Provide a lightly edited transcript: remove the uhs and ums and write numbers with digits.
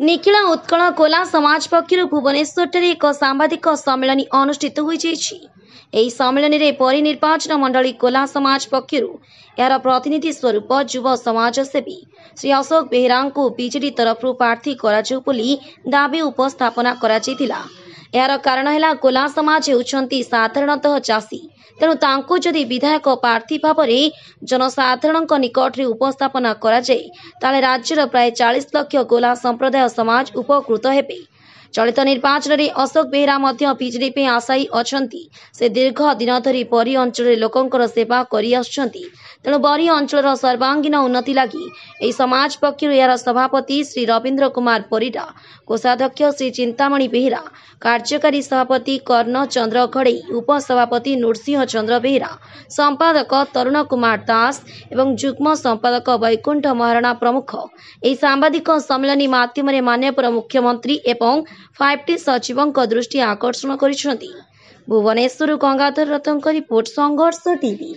Nikhil Utkal Cola समाज पक्षर भुवनेश्वर एक सांबादिक सम्मेलन अनुष्ठित होई सम्मेलन में परिनिर्वाचन मंडली कोला समाज पक्षर यार प्रतिनिधि स्वरूप युव समाजसेवी श्री अशोक बेहेरा को बीजेडी तरफ प्रार्थी कराई दाबी उपस्थापना करा। यार कारण है कोला समाज होती साधारणतः चाषी तेणु तांको जदि विधायक प्रार्थी भाव में जनसाधारण निकट में उपस्थापना कराए राज्यर प्राय 40 लाख कोला संप्रदाय समाज उपकृत हेबे। चलित निर्वाचन में अशोक बेहेरा बीजेडी पे आशायी अछंती। से दीर्घ दिन धरी बरी अंचल लोकंकर सेवा करि आछंती। तेणु बरी अंचल सर्वांगीन उन्नति लगी एही समाज पक्षर यार सभापति श्री रवींद्र कुमार परिडा, कोषाध्यक्ष श्री चिंतामणि बेहेरा, कार्यकारी सभापति कर्ण चंद्र घड़ई, उपसभापति नृसिंह चंद्र बेहेरा, संपादक तरुण कुमार दास एवं जुग्म संपादक वैकुंठ महाराणा प्रमुख एही सांबादिक सम्मेलन माध्यम माननीय मुख्यमंत्री एवं 5T सचिवों दृष्टि आकर्षण करिसेंती। भुवनेश्वर गंगाधर रथों रिपोर्ट संघर्ष टीवी।